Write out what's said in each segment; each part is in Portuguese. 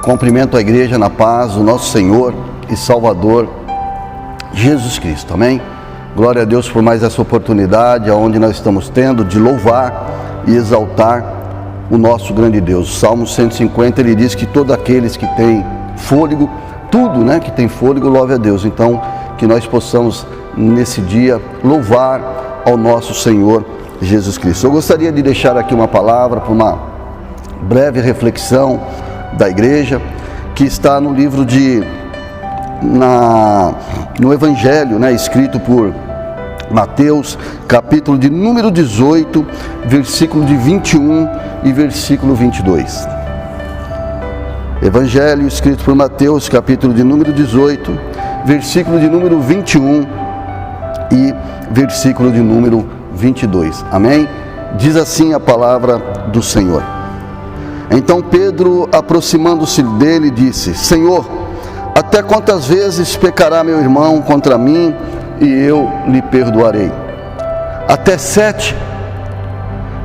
Cumprimento a igreja na paz do nosso Senhor e Salvador Jesus Cristo, amém? Glória a Deus por mais essa oportunidade onde nós estamos tendo de louvar e exaltar o nosso grande Deus. O Salmo 150, ele diz que todos aqueles que têm fôlego, tudo, que tem fôlego, louve a Deus. Então, que nós possamos nesse dia louvar ao nosso Senhor Jesus Cristo. Eu gostaria de deixar aqui uma palavra para uma breve reflexão da igreja, que está no livro no Evangelho, escrito por Mateus, capítulo de número 18, versículo de 21 e versículo 22. Evangelho escrito por Mateus, capítulo de número 18, versículo de número 21 e versículo de número 22. Amém? Diz assim a palavra do Senhor. Então Pedro, aproximando-se dele, disse: Senhor, até quantas vezes pecará meu irmão contra mim e eu lhe perdoarei? Até 7?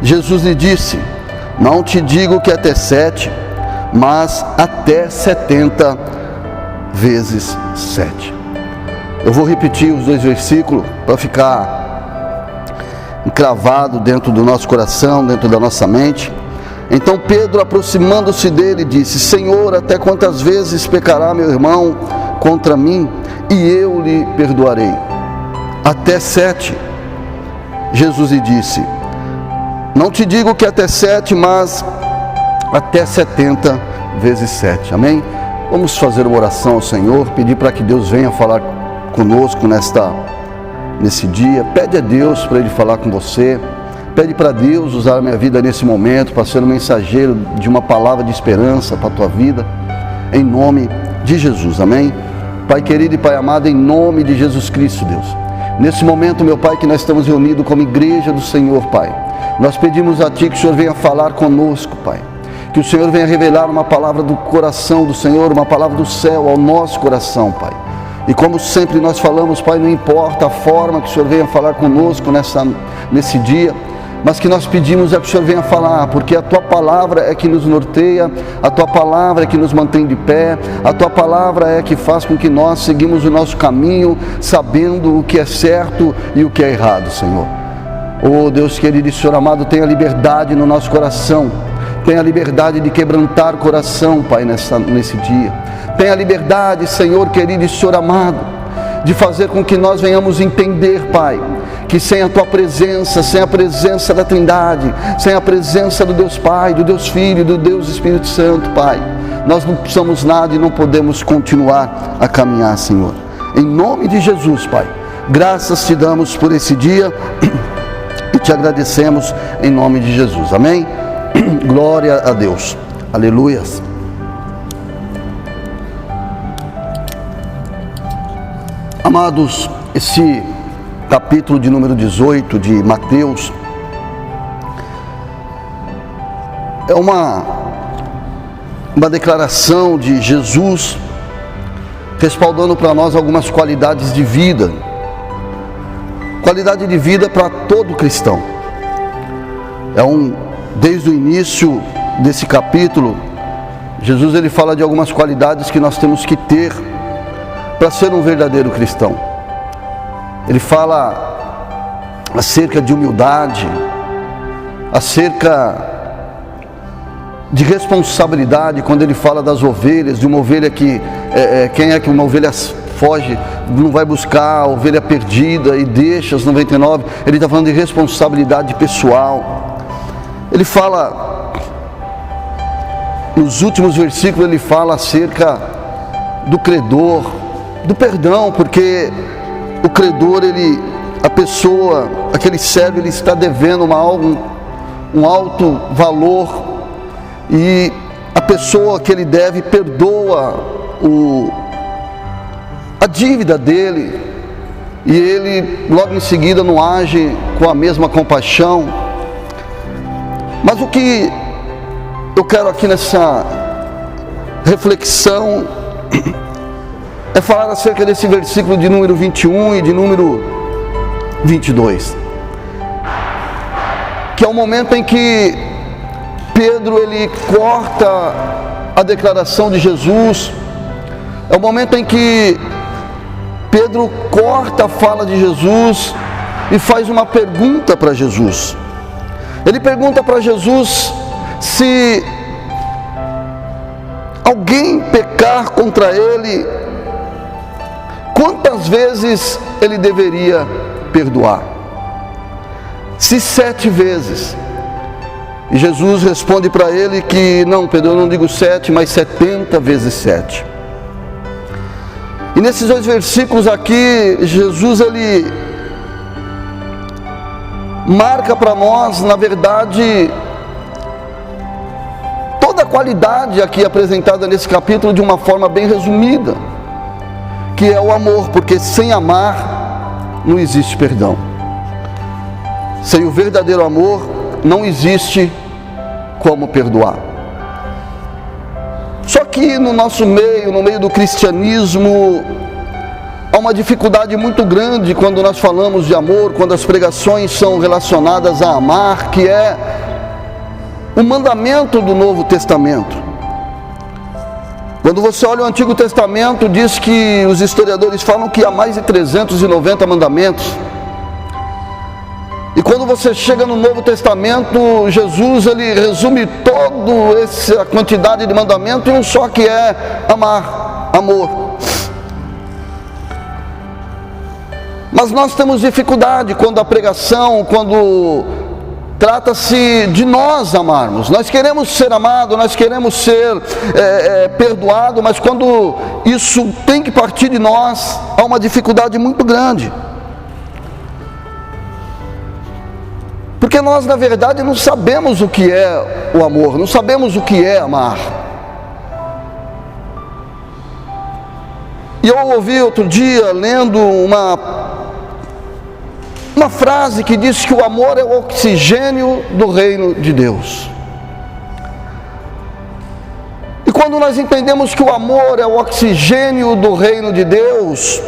Jesus lhe disse: não te digo que até 7, mas até 70 vezes 7. Eu vou repetir os dois versículos para ficar encravado dentro do nosso coração, dentro da nossa mente. Então Pedro, aproximando-se dele, disse: Senhor, até quantas vezes pecará meu irmão contra mim e eu lhe perdoarei? Até 7. Jesus lhe disse: não te digo que até 7, mas até 70 vezes 7. Amém? Vamos fazer uma oração ao Senhor, pedir para que Deus venha falar conosco nesse dia. Pede a Deus para Ele falar com você. Pede para Deus usar a minha vida nesse momento para ser um mensageiro de uma palavra de esperança para a tua vida, em nome de Jesus, amém? Pai querido e Pai amado, em nome de Jesus Cristo, Deus, nesse momento, meu Pai, que nós estamos reunidos como igreja do Senhor, Pai, nós pedimos a Ti que o Senhor venha falar conosco, Pai, que o Senhor venha revelar uma palavra do coração do Senhor, uma palavra do céu ao nosso coração, Pai. E como sempre nós falamos, Pai, não importa a forma que o Senhor venha falar conosco nesse dia, mas que nós pedimos é que o Senhor venha falar, porque a Tua palavra é que nos norteia, a Tua palavra é que nos mantém de pé, a Tua palavra é que faz com que nós seguimos o nosso caminho, sabendo o que é certo e o que é errado, Senhor. Oh Deus querido e Senhor amado, tenha liberdade no nosso coração, tenha liberdade de quebrantar o coração, Pai, nesse dia. Tenha liberdade, Senhor querido e Senhor amado, de fazer com que nós venhamos entender, Pai, que sem a Tua presença, sem a presença da Trindade, sem a presença do Deus Pai, do Deus Filho e do Deus Espírito Santo, Pai, nós não somos nada e não podemos continuar a caminhar, Senhor. Em nome de Jesus, Pai, graças Te damos por esse dia e Te agradecemos em nome de Jesus, amém? Glória a Deus, aleluias. Amados, esse capítulo de número 18 de Mateus é uma declaração de Jesus respaldando para nós algumas qualidades de vida. Qualidade de vida para todo cristão. Desde o início desse capítulo, Jesus ele fala de algumas qualidades que nós temos que ter para ser um verdadeiro cristão. Ele fala acerca de humildade, acerca de responsabilidade, quando ele fala das ovelhas, de uma ovelha que, quem é que uma ovelha foge, não vai buscar a ovelha perdida e deixa as 99, ele está falando de responsabilidade pessoal. Ele fala, nos últimos versículos ele fala acerca do credor, do perdão, porque o credor, a pessoa, aquele servo, ele está devendo um alto valor, e a pessoa que ele deve perdoa a dívida dele, e ele logo em seguida não age com a mesma compaixão. Mas o que eu quero aqui nessa reflexão é falar acerca desse versículo de número 21 e de número 22, que é o momento em que Pedro ele corta a declaração de Jesus, é o momento em que Pedro corta a fala de Jesus e faz uma pergunta para Jesus. Ele pergunta para Jesus se alguém pecar contra ele, quantas vezes ele deveria perdoar? Se 7 vezes. E Jesus responde para ele que não, Pedro, eu não digo 7, mas 70 vezes 7. E nesses 2 versículos aqui, Jesus ele marca para nós, na verdade, toda a qualidade aqui apresentada nesse capítulo de uma forma bem resumida, que é o amor, porque sem amar não existe perdão. Sem o verdadeiro amor não existe como perdoar. Só que no nosso meio, no meio do cristianismo, há uma dificuldade muito grande quando nós falamos de amor, quando as pregações são relacionadas a amar, que é o mandamento do Novo Testamento. Quando você olha o Antigo Testamento, diz que os historiadores falam que há mais de 390 mandamentos. E quando você chega no Novo Testamento, Jesus ele resume toda essa quantidade de mandamentos em um só, que é amar, amor. Mas nós temos dificuldade quando a pregação, quando trata-se de nós amarmos. Nós queremos ser amados, nós queremos ser perdoados, mas quando isso tem que partir de nós, há uma dificuldade muito grande. Porque nós, na verdade, não sabemos o que é o amor, não sabemos o que é amar. E eu ouvi outro dia, lendo uma frase que diz que o amor é o oxigênio do reino de Deus. E quando nós entendemos que o amor é o oxigênio do reino de Deus,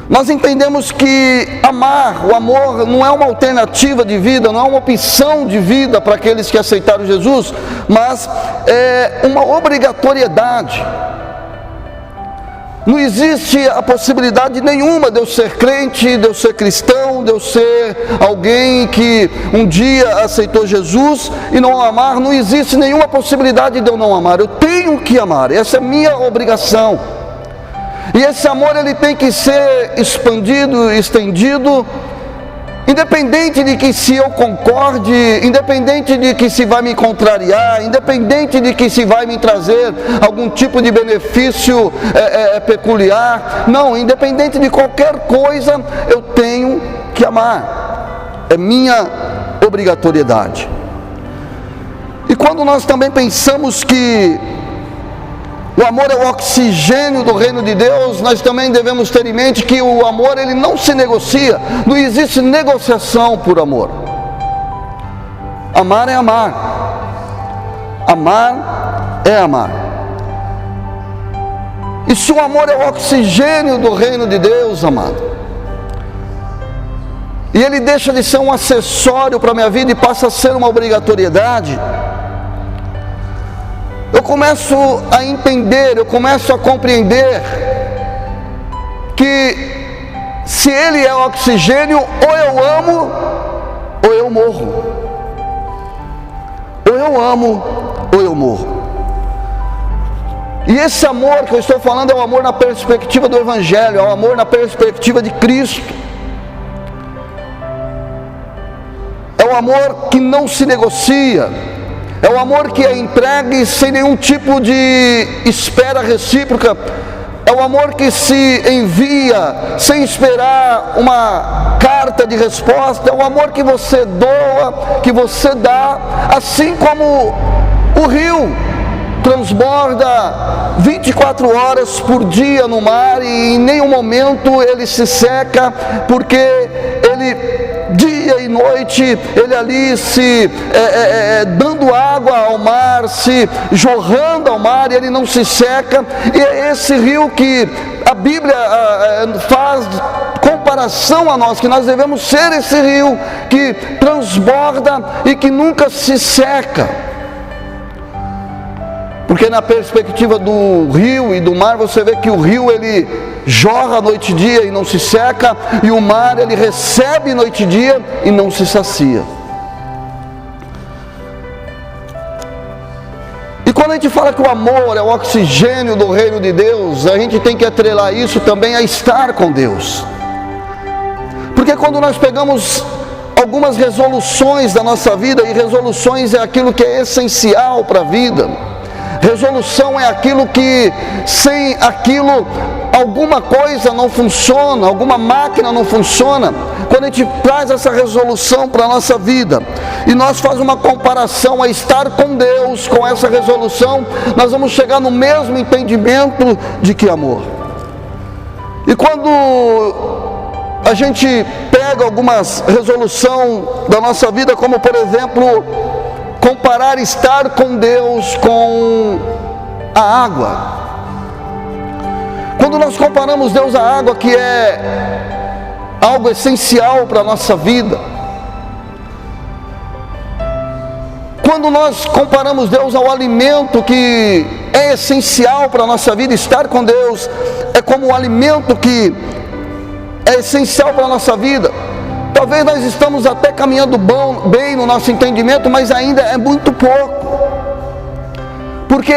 nós entendemos que amar, o amor não é uma alternativa de vida, não é uma opção de vida para aqueles que aceitaram Jesus, mas é uma obrigatoriedade. Não existe a possibilidade nenhuma de eu ser crente, de eu ser cristão, de eu ser alguém que um dia aceitou Jesus e não amar. Não existe nenhuma possibilidade de eu não amar. Eu tenho que amar, essa é minha obrigação. E esse amor ele tem que ser expandido, estendido, independente de que se eu concorde, independente de que se vai me contrariar, independente de que se vai me trazer algum tipo de benefício peculiar, não, independente de qualquer coisa, eu tenho que amar, é minha obrigatoriedade. E quando nós também pensamos que o amor é o oxigênio do reino de Deus, nós também devemos ter em mente que o amor ele não se negocia, não existe negociação por amor. Amar é amar, amar é amar. E se o amor é o oxigênio do reino de Deus, amado, e ele deixa de ser um acessório para a minha vida e passa a ser uma obrigatoriedade, eu começo a entender, eu começo a compreender que se ele é oxigênio, ou eu amo, ou eu morro. Ou eu amo, ou eu morro. E esse amor que eu estou falando é o amor na perspectiva do Evangelho, é o amor na perspectiva de Cristo. É o amor que não se negocia. É o amor que é entregue sem nenhum tipo de espera recíproca. É o amor que se envia sem esperar uma carta de resposta. É o amor que você doa, que você dá, assim como o rio transborda 24 horas por dia no mar e em nenhum momento ele se seca, porque ele dia e noite, ele ali se dando água ao mar, se jorrando ao mar, e ele não se seca. E é esse rio que a Bíblia faz comparação a nós, que nós devemos ser esse rio que transborda e que nunca se seca. Porque na perspectiva do rio e do mar, você vê que o rio ele jorra noite e dia e não se seca, e o mar ele recebe noite e dia e não se sacia. E quando a gente fala que o amor é o oxigênio do reino de Deus, a gente tem que atrelar isso também a estar com Deus. Porque quando nós pegamos algumas resoluções da nossa vida, e resoluções é aquilo que é essencial para a vida, resolução é aquilo que, sem aquilo, alguma coisa não funciona, alguma máquina não funciona. Quando a gente traz essa resolução para a nossa vida, e nós fazemos uma comparação a estar com Deus, com essa resolução, nós vamos chegar no mesmo entendimento de que amor. E quando a gente pega algumas resoluções da nossa vida, como por exemplo, comparar estar com Deus com a água. Quando nós comparamos Deus à água, que é algo essencial para a nossa vida, quando nós comparamos Deus ao alimento que é essencial para a nossa vida, estar com Deus é como um alimento que é essencial para a nossa vida. Talvez nós estamos até caminhando bem no nosso entendimento, mas ainda é muito pouco. Porque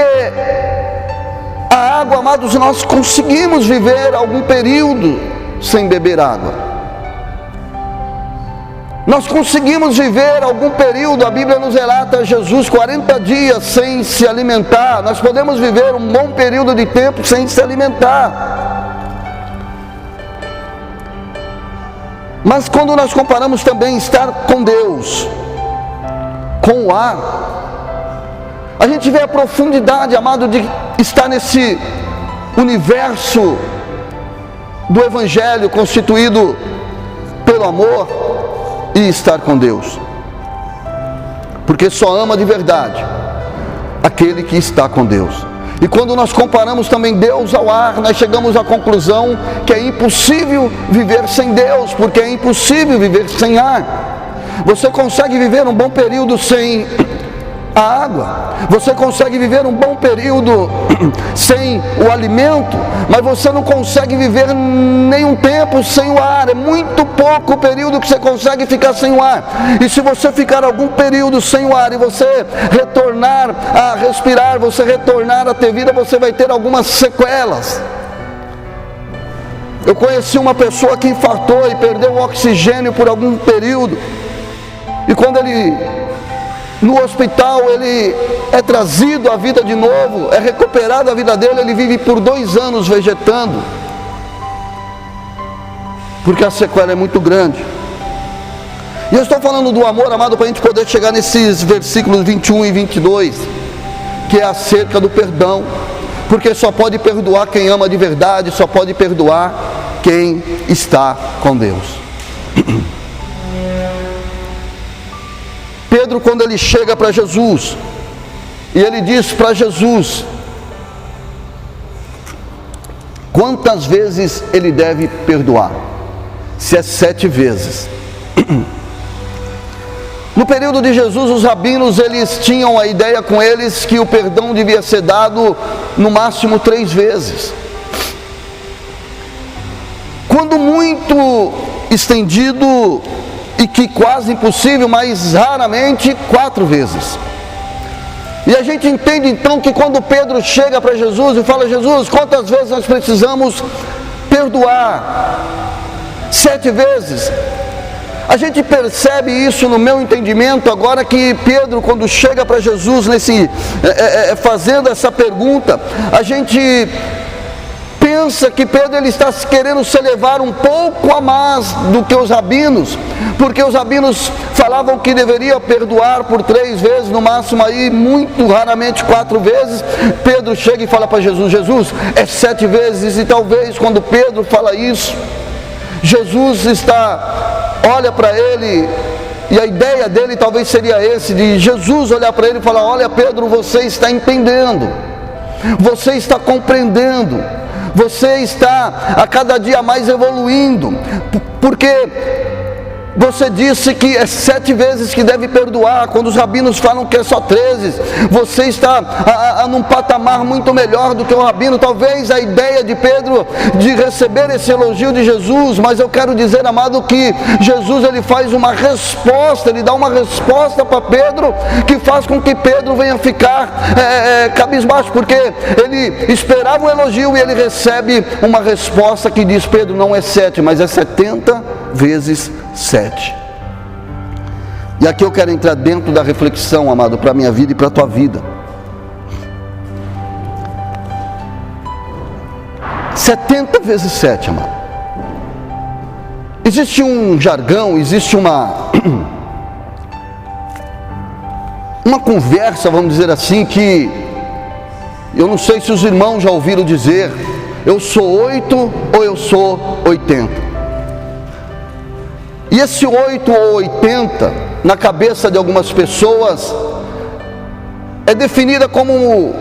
a água, amados, nós conseguimos viver algum período sem beber água. Nós conseguimos viver algum período, a Bíblia nos relata Jesus 40 dias sem se alimentar. Nós podemos viver um bom período de tempo sem se alimentar. Mas quando nós comparamos também estar com Deus, com o ar, a gente vê a profundidade, amado, de estar nesse universo do Evangelho constituído pelo amor e estar com Deus. Porque só ama de verdade aquele que está com Deus. E quando nós comparamos também Deus ao ar, nós chegamos à conclusão que é impossível viver sem Deus, porque é impossível viver sem ar. Você consegue viver um bom período sem a água, você consegue viver um bom período sem o alimento, mas você não consegue viver nenhum tempo sem o ar. É muito pouco o período que você consegue ficar sem o ar. E se você ficar algum período sem o ar e você retornar a respirar, você retornar a ter vida, você vai ter algumas sequelas. Eu conheci uma pessoa que infartou e perdeu o oxigênio por algum período, e quando ele no hospital, ele é trazido à vida de novo, é recuperado a vida dele, ele vive por 2 anos vegetando, porque a sequela é muito grande. E eu estou falando do amor, amado, para a gente poder chegar nesses versículos 21 e 22, que é acerca do perdão, porque só pode perdoar quem ama de verdade, só pode perdoar quem está com Deus. Pedro, quando ele chega para Jesus, e ele diz para Jesus quantas vezes ele deve perdoar, se é 7 vezes. No período de Jesus, os rabinos, eles tinham a ideia com eles que o perdão devia ser dado no máximo 3 vezes. Quando muito estendido, e que quase impossível, mas raramente 4 vezes. E a gente entende então que quando Pedro chega para Jesus e fala: Jesus, quantas vezes nós precisamos perdoar? 7 vezes. A gente percebe isso no meu entendimento agora que Pedro, quando chega para Jesus fazendo essa pergunta, a gente pensa que Pedro ele está querendo se elevar um pouco a mais do que os rabinos, porque os rabinos falavam que deveria perdoar por 3 vezes, no máximo aí, muito raramente 4 vezes. Pedro chega e fala para Jesus: Jesus, é 7 vezes. E talvez quando Pedro fala isso, Jesus olha para ele, e a ideia dele talvez seria de Jesus olhar para ele e falar: olha Pedro, você está entendendo, você está compreendendo, você está a cada dia mais evoluindo, porque Você disse que é 7 vezes que deve perdoar, quando os rabinos falam que é só 13. Você está num patamar muito melhor do que o rabino. Talvez a ideia de Pedro de receber esse elogio de Jesus, mas eu quero dizer, amado, que Jesus ele faz uma resposta, ele dá uma resposta para Pedro, que faz com que Pedro venha ficar cabisbaixo, porque ele esperava um elogio e ele recebe uma resposta que diz: Pedro, não é 7, mas é 70 vezes 7. E aqui eu quero entrar dentro da reflexão, amado, para a minha vida e para a tua vida. 70 vezes 7, amado. Existe um jargão, existe uma conversa, vamos dizer assim, que eu não sei se os irmãos já ouviram dizer: eu sou 8 ou eu sou 80. E esse 8 ou 80, na cabeça de algumas pessoas, é definida como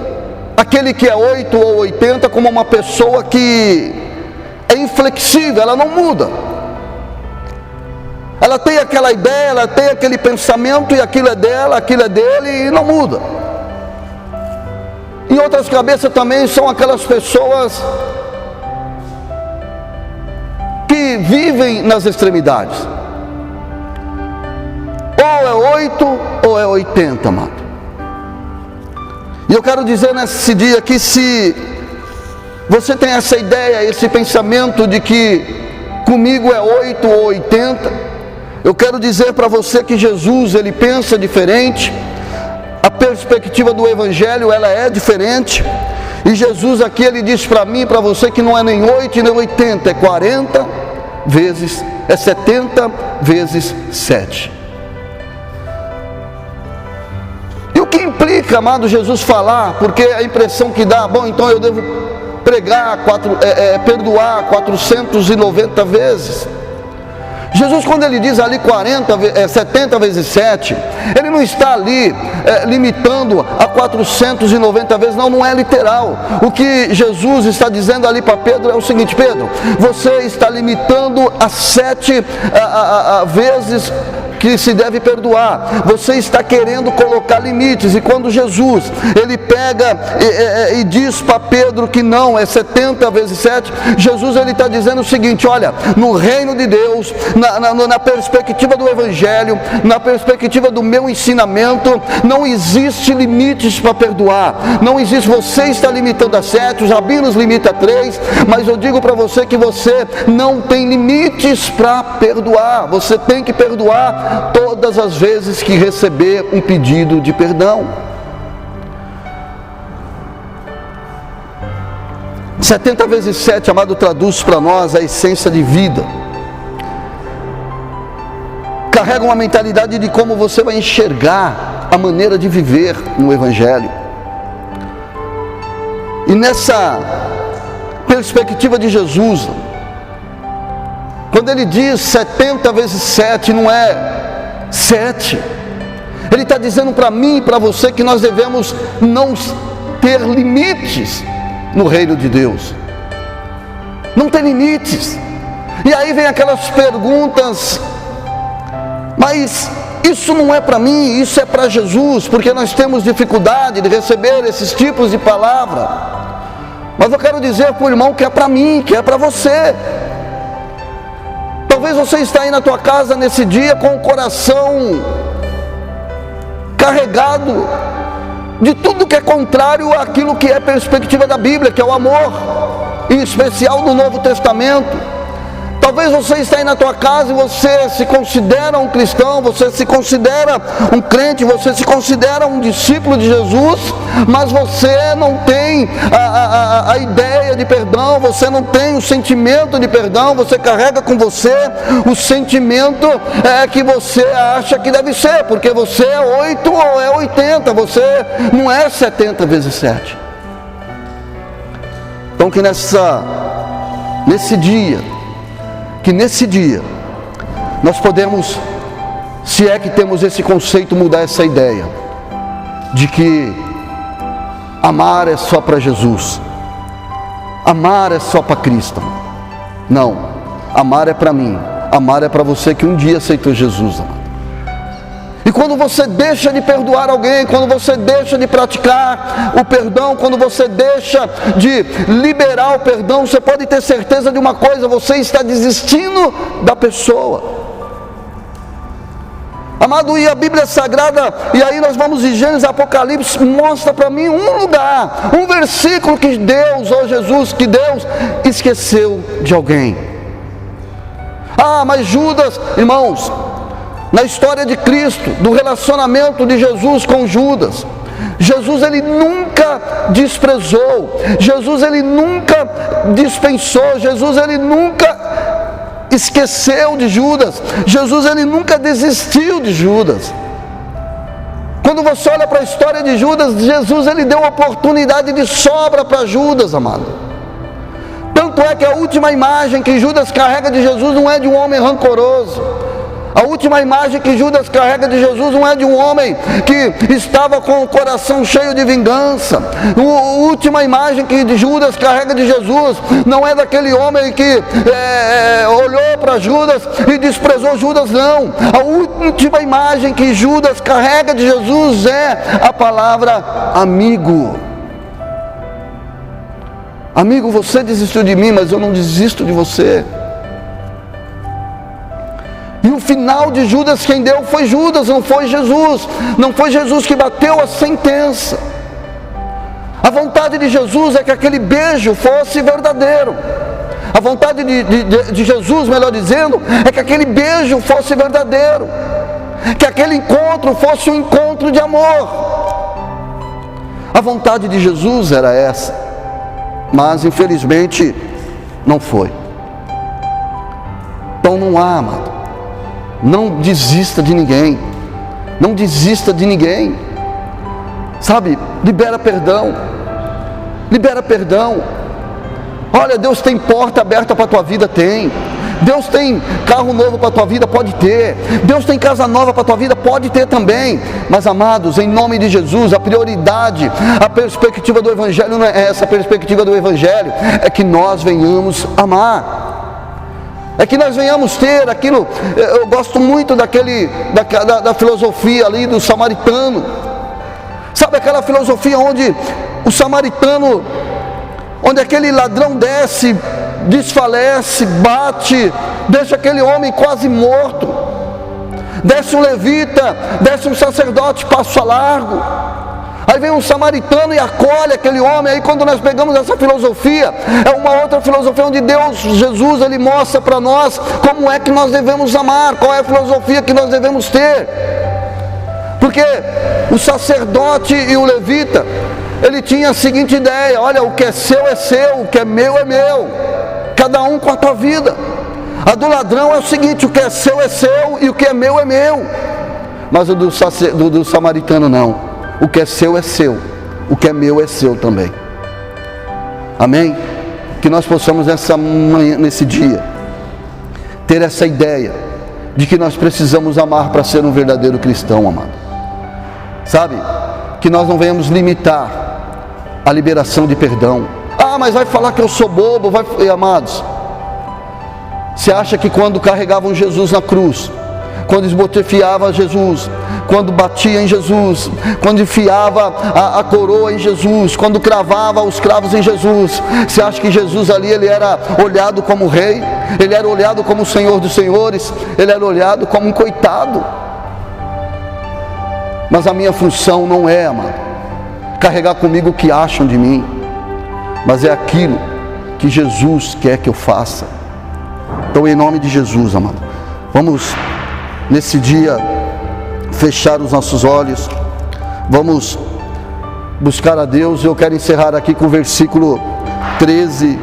aquele que é 8 ou 80, como uma pessoa que é inflexível, ela não muda. Ela tem aquela ideia, ela tem aquele pensamento, e aquilo é dela, aquilo é dele, e não muda. Em outras cabeças também são aquelas pessoas que vivem nas extremidades. Ou é 8 ou é 80, amado. E eu quero dizer nesse dia que, se você tem essa ideia, esse pensamento de que comigo é 8 ou 80, eu quero dizer para você que Jesus, ele pensa diferente. A perspectiva do Evangelho, ela é diferente. E Jesus aqui, ele diz para mim e para você que não é nem 8 e nem 80, é 40 vezes, é 70 vezes 7. E o que implica, amado, Jesus falar? Porque a impressão que dá: bom, então eu devo perdoar 490 vezes. Jesus, quando ele diz ali 70 vezes 7, ele não está ali limitando a 490 vezes, não é literal. O que Jesus está dizendo ali para Pedro é o seguinte: Pedro, você está limitando a 7 vezes que se deve perdoar. Você está querendo colocar limites. E quando Jesus, ele pega e diz para Pedro que não, é 70 vezes 7, Jesus, ele está dizendo o seguinte: olha, no reino de Deus, na perspectiva do Evangelho, na perspectiva do meu ensinamento, não existe limites para perdoar. Não existe. Você está limitando a 7, os rabinos limitam a 3, mas eu digo para você que você não tem limites para perdoar. Você tem que perdoar todas as vezes que receber um pedido de perdão. 70 vezes 7, amado, traduz para nós a essência de vida. Carrega uma mentalidade de como você vai enxergar a maneira de viver no Evangelho. E nessa perspectiva de Jesus, quando ele diz 70 vezes 7, não é 7. Ele está dizendo para mim e para você que nós devemos não ter limites no reino de Deus. Não tem limites. E aí vem aquelas perguntas: mas isso não é para mim, isso é para Jesus, porque nós temos dificuldade de receber esses tipos de palavra. Mas eu quero dizer para o irmão que é para mim, que é para você. Talvez você está aí na tua casa nesse dia com o coração carregado de tudo que é contrário àquilo que é perspectiva da Bíblia, que é o amor, em especial do Novo Testamento. Talvez você está aí na tua casa e você se considera um cristão, você se considera um crente, você se considera um discípulo de Jesus, mas você não tem a ideia de perdão, você não tem o sentimento de perdão, você carrega com você o sentimento que você acha que deve ser, porque você é 8 ou é 80, você não é 70 vezes 7. Então que nesse dia, nós podemos, se é que temos esse conceito, mudar essa ideia de que amar é só para Jesus, amar é só para Cristo. Não, amar é para mim, Amar é para você que um dia aceitou Jesus, amado. E quando você deixa de perdoar alguém, quando você deixa de praticar o perdão, quando você deixa de liberar o perdão, você pode ter certeza de uma coisa: você está desistindo da pessoa. Amado, e a Bíblia Sagrada, e aí nós vamos em Gênesis, Apocalipse, mostra para mim um lugar, um versículo que Deus, ou Jesus, que Deus esqueceu de alguém. Ah, mas Judas, irmãos, na história de Cristo, do relacionamento de Jesus com Judas, Jesus ele nunca desprezou, Jesus ele nunca dispensou, Jesus ele nunca esqueceu de Judas, Jesus ele nunca desistiu de Judas. Quando você olha para a história de Judas, Jesus ele deu oportunidade de sobra para Judas, amado. Tanto é que a última imagem que Judas carrega de Jesus não é de um homem rancoroso. A última imagem que Judas carrega de Jesus não é de um homem que estava com o coração cheio de vingança. A última imagem que Judas carrega de Jesus não é daquele homem que olhou para Judas e desprezou Judas, não. A última imagem que Judas carrega de Jesus é a palavra amigo. Amigo, você desistiu de mim, mas eu não desisto de você. E o final de Judas quem deu foi Judas, não foi Jesus. Não foi Jesus que bateu a sentença. A vontade de Jesus é que aquele beijo fosse verdadeiro. A vontade de Jesus, melhor dizendo, é que aquele beijo fosse verdadeiro. Que aquele encontro fosse um encontro de amor. A vontade de Jesus era essa. Mas infelizmente não foi. Então não há, amado. Não desista de ninguém. Não desista de ninguém. Sabe, libera perdão. Libera perdão. Olha, Deus tem porta aberta para a tua vida, tem. Deus tem carro novo para a tua vida, pode ter. Deus tem casa nova para a tua vida, pode ter também. Mas amados, em nome de Jesus, a prioridade, a perspectiva do Evangelho não é essa. A perspectiva do Evangelho é que nós venhamos amar. É que nós venhamos ter aquilo. Eu gosto muito da filosofia ali do samaritano. Sabe aquela filosofia onde o samaritano, onde aquele ladrão desce, desfalece, bate, deixa aquele homem quase morto. Desce um levita, desce um sacerdote, passo a largo. Aí vem um samaritano e acolhe aquele homem. Aí quando nós pegamos essa filosofia, é uma outra filosofia onde Deus, Jesus, ele mostra para nós como é que nós devemos amar, qual é a filosofia que nós devemos ter. Porque o sacerdote e o levita, ele tinha a seguinte ideia: olha, o que é seu, o que é meu, cada um com a tua vida. A do ladrão é o seguinte: o que é seu e o que é meu. Mas o do samaritano não. O que é seu, o que é meu é seu também. Amém? Que nós possamos nesse dia ter essa ideia de que nós precisamos amar para ser um verdadeiro cristão, amado. Sabe? Que nós não venhamos limitar a liberação de perdão. Ah, mas vai falar que eu sou bobo, amados. Você acha que quando carregavam Jesus na cruz, quando esbotefiava Jesus, quando batia em Jesus, quando enfiava a coroa em Jesus, quando cravava os cravos em Jesus, você acha que Jesus ali ele era olhado como rei? Ele era olhado como o Senhor dos senhores? Ele era olhado como um coitado? Mas a minha função não é, amado, carregar comigo o que acham de mim, mas é aquilo que Jesus quer que eu faça. Então, em nome de Jesus, amado, vamos nesse dia fechar os nossos olhos, vamos buscar a Deus. Eu quero encerrar aqui com o versículo 13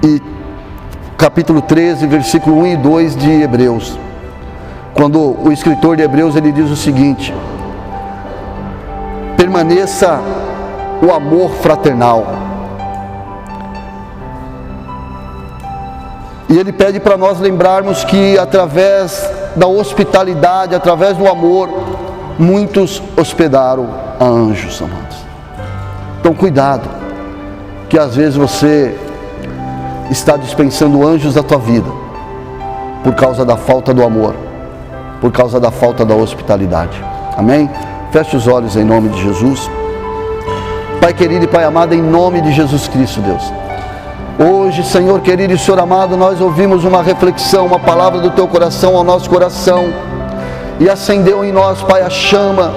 e capítulo 13, versículo 1 e 2 de Hebreus, quando o escritor de Hebreus ele diz o seguinte: permaneça o amor fraternal. E ele pede para nós lembrarmos que através da hospitalidade, através do amor, muitos hospedaram a anjos, amados. Então cuidado, que às vezes você está dispensando anjos da tua vida, por causa da falta do amor, por causa da falta da hospitalidade. Amém? Feche os olhos em nome de Jesus. Pai querido e Pai amado, em nome de Jesus Cristo, Deus. Hoje, Senhor querido e Senhor amado, nós ouvimos uma reflexão, uma palavra do Teu coração ao nosso coração, e acendeu em nós, Pai, a chama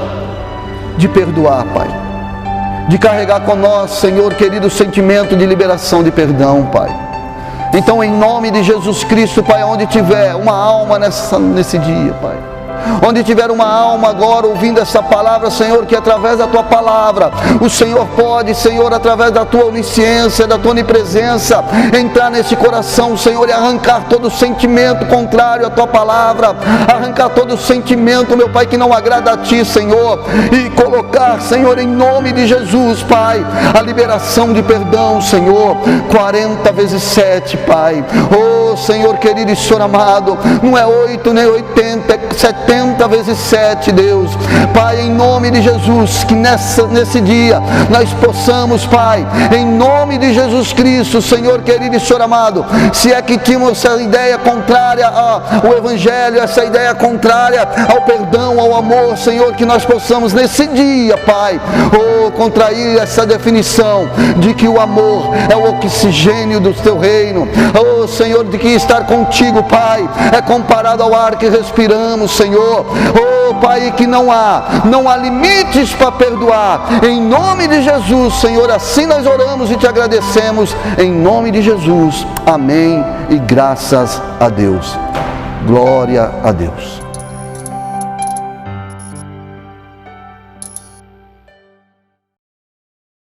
de perdoar, Pai, de carregar com nós, Senhor querido, o sentimento de liberação, de perdão, Pai. Então, em nome de Jesus Cristo, Pai, onde tiver uma alma nesse dia, Pai, onde tiver uma alma agora ouvindo essa palavra, Senhor, que através da Tua palavra, o Senhor pode, Senhor, através da Tua onisciência, da Tua onipresença, entrar nesse coração, Senhor, e arrancar todo sentimento contrário à Tua palavra, arrancar todo sentimento, meu Pai, que não agrada a Ti, Senhor, e colocar, Senhor, em nome de Jesus, Pai, a liberação de perdão, Senhor, 40 vezes 7, Pai. Oh, Senhor querido e Senhor amado, não é 8, nem 80, é 70 vezes 7, Deus. Pai, em nome de Jesus, que nesse dia nós possamos, Pai, em nome de Jesus Cristo, Senhor querido e Senhor amado, se é que tínhamos essa ideia contrária ao Evangelho, essa ideia contrária ao perdão, ao amor, Senhor, que nós possamos nesse dia, Pai, contrair essa definição de que o amor é o oxigênio do Teu reino. Oh, Senhor, de que estar contigo, Pai, é comparado ao ar que respiramos, Senhor. Oh, Pai, que não há limites para perdoar. Em nome de Jesus, Senhor, assim nós oramos e Te agradecemos. Em nome de Jesus. Amém e graças a Deus. Glória a Deus.